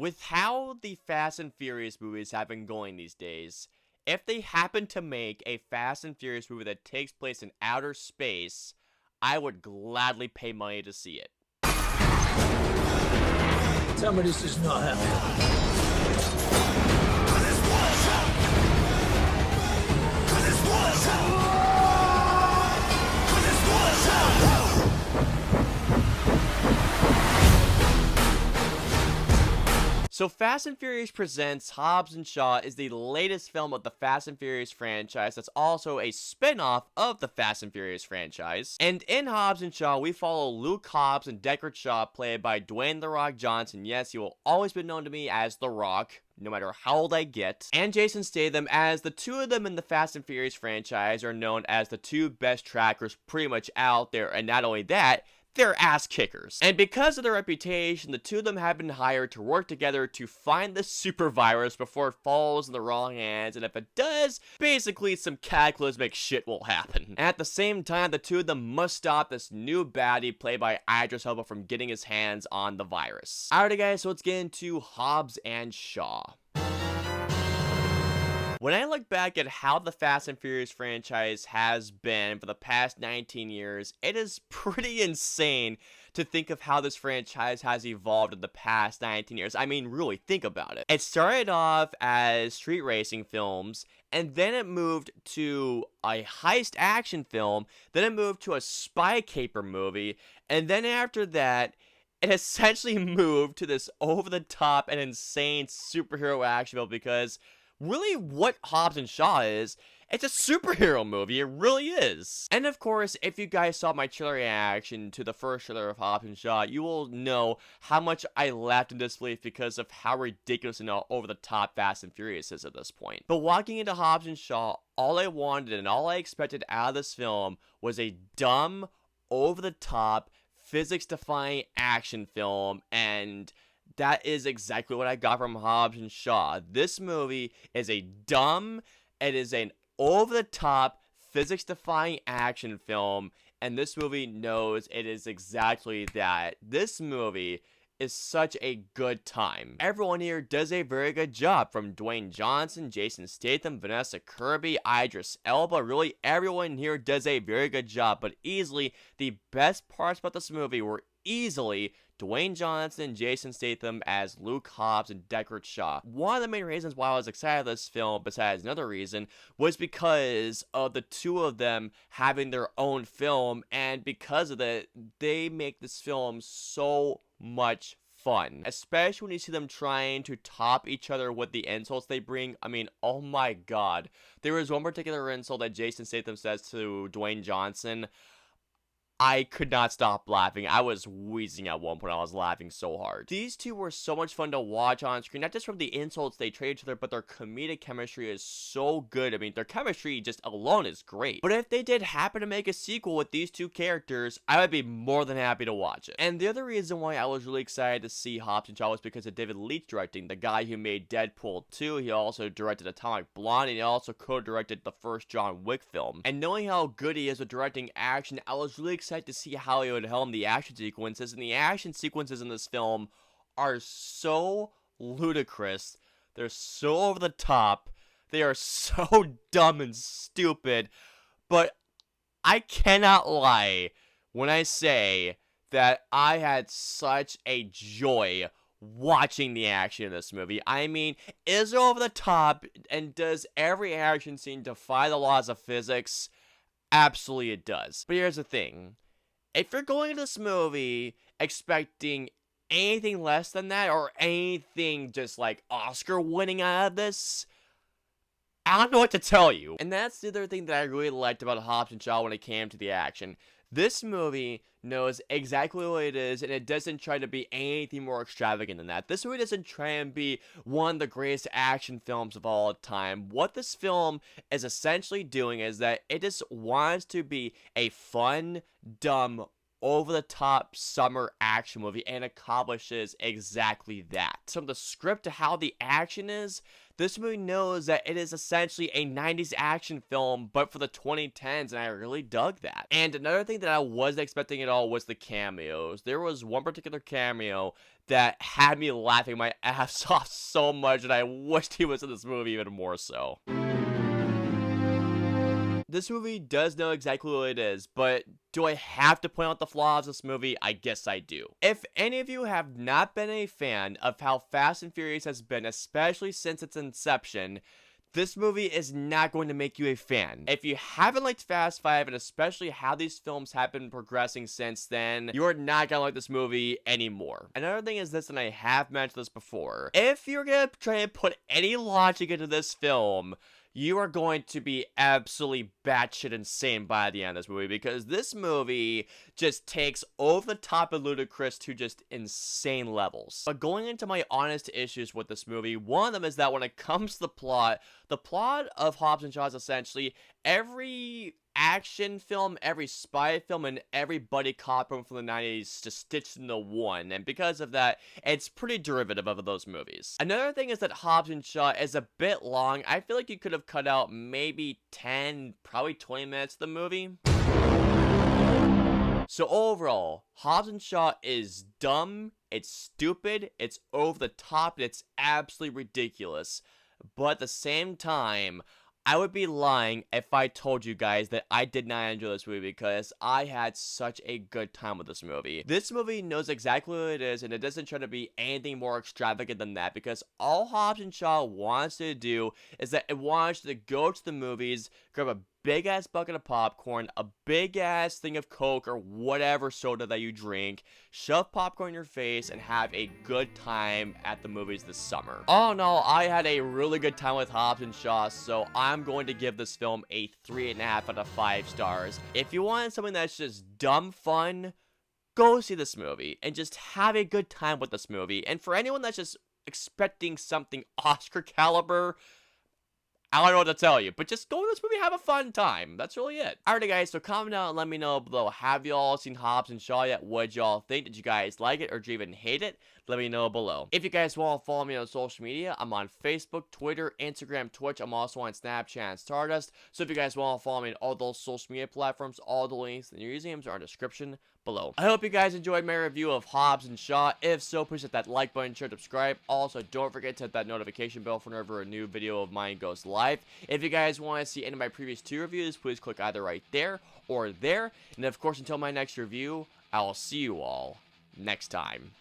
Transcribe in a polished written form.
With how the Fast and Furious movies have been going these days, if they happen to make a Fast and Furious movie that takes place in outer space, I would gladly pay money to see it. Tell me this is not happening. So Fast and Furious Presents Hobbs and Shaw is the latest film of the Fast and Furious franchise that's also a spin-off of the Fast and Furious franchise. And in Hobbs and Shaw, we follow Luke Hobbs and Deckard Shaw, played by Dwayne "The Rock" Johnson. Yes, he will always be known to me as The Rock, no matter how old I get. And Jason Statham, as the two of them in the Fast and Furious franchise are known as the two best trackers pretty much out there. And not only that, they're ass kickers. And because of their reputation, the two of them have been hired to work together to find the super virus before it falls in the wrong hands, and if it does, basically some cataclysmic shit will happen. And at the same time, the two of them must stop this new baddie played by Idris Elba from getting his hands on the virus. Alrighty guys, so let's get into Hobbs and Shaw. When I look back at how the Fast and Furious franchise has been for the past 19 years, it is pretty insane to think of how this franchise has evolved in the past 19 years. I mean, really, think about it. It started off as street racing films, and then it moved to a heist action film, then it moved to a spy caper movie, and then after that, it essentially moved to this over-the-top and insane superhero action film because really what Hobbs and Shaw is, it's a superhero movie, it really is. And of course, if you guys saw my trailer reaction to the first trailer of Hobbs and Shaw, you will know how much I laughed in disbelief because of how ridiculous and over the top Fast and Furious is at this point. But walking into Hobbs and Shaw, all I wanted and all I expected out of this film was a dumb, over the top, physics-defying action film, and that is exactly what I got from Hobbs and Shaw. This movie is a dumb, it is an over-the-top, physics-defying action film, and this movie knows it is exactly that. This movie is such a good time. Everyone here does a very good job, from Dwayne Johnson, Jason Statham, Vanessa Kirby, Idris Elba. Really, everyone here does a very good job, but easily, the best parts about this movie were easily Dwayne Johnson, Jason Statham as Luke Hobbs and Deckard Shaw. One of the main reasons why I was excited about this film, besides another reason, was because of the two of them having their own film, and because of that, they make this film so much fun. Especially when you see them trying to top each other with the insults they bring. I mean, oh my god. There was one particular insult that Jason Statham says to Dwayne Johnson. I could not stop laughing. I was wheezing at one point. I was laughing so hard. These two were so much fun to watch on screen, not just from the insults they trade each other, but their comedic chemistry is so good. I mean, their chemistry just alone is great. But if they did happen to make a sequel with these two characters, I would be more than happy to watch it. And the other reason why I was really excited to see Hobbs and Shaw was because of David Leitch directing, the guy who made Deadpool 2. He also directed Atomic Blonde, and he also co-directed the first John Wick film. And knowing how good he is with directing action, I was really excited to see how he would helm the action sequences, and the action sequences in this film are so ludicrous, they're so over the top, they are so dumb and stupid, but I cannot lie when I say that I had such a joy watching the action in this movie. I mean, is it over the top, and does every action scene defy the laws of physics? Absolutely it does. But here's the thing. If you're going to this movie expecting anything less than that, or anything just like Oscar winning out of this, I don't know what to tell you. And that's the other thing that I really liked about Hobbs and Shaw when it came to the action. This movie knows exactly what it is, and it doesn't try to be anything more extravagant than that. This movie doesn't try and be one of the greatest action films of all time. What this film is essentially doing is that it just wants to be a fun, dumb, over-the-top summer action movie, and accomplishes exactly that. From the script to how the action is, this movie knows that it is essentially a 90s action film, but for the 2010s, and I really dug that. And another thing that I wasn't expecting at all was the cameos. There was one particular cameo that had me laughing my ass off so much, and I wished he was in this movie even more so. This movie does know exactly what it is, but do I have to point out the flaws of this movie? I guess I do. If any of you have not been a fan of how Fast and Furious has been, especially since its inception, this movie is not going to make you a fan. If you haven't liked Fast 5, and especially how these films have been progressing since then, you're not gonna like this movie anymore. Another thing is this, and I have mentioned this before, if you're gonna try and put any logic into this film, you are going to be absolutely batshit insane by the end of this movie, because this movie just takes over the top and ludicrous to just insane levels. But going into my honest issues with this movie, one of them is that when it comes to the plot of Hobbs and Shaw is essentially every action film, every spy film, and every buddy cop film from the 90s just stitched into one, and because of that, it's pretty derivative of those movies. Another thing is that Hobbs and Shaw is a bit long. I feel like you could have cut out maybe 10, probably 20 minutes of the movie. So overall, Hobbs and Shaw is dumb, it's stupid, it's over the top, and it's absolutely ridiculous. But at the same time, I would be lying if I told you guys that I did not enjoy this movie, because I had such a good time with this movie. This movie knows exactly what it is, and it doesn't try to be anything more extravagant than that, because all Hobbs and Shaw wants to do is that it wants you to go to the movies, grab a big ass bucket of popcorn, a big ass thing of Coke or whatever soda that you drink, shove popcorn in your face, and have a good time at the movies this summer. All in all, I had a really good time with Hobbs and Shaw, so I'm going to give this film a 3.5 out of 5 stars. If you want something that's just dumb fun, go see this movie and just have a good time with this movie. And for anyone that's just expecting something Oscar caliber, I don't know what to tell you, but just go to this movie, have a fun time. That's really it. Alrighty guys, so comment down and let me know below. Have y'all seen Hobbs and Shaw yet? What'd y'all think? Did you guys like it, or did you even hate it? Let me know below. If you guys want to follow me on social media, I'm on Facebook, Twitter, Instagram, Twitch. I'm also on Snapchat and Stardust. So if you guys want to follow me on all those social media platforms, all the links and museums are in the description below. I hope you guys enjoyed my review of Hobbs and Shaw. If so, please hit that like button, share, subscribe. Also, don't forget to hit that notification bell for whenever a new video of mine goes live. If you guys want to see any of my previous 2 reviews, please click either right there or there. And of course, until my next review, I'll see you all next time.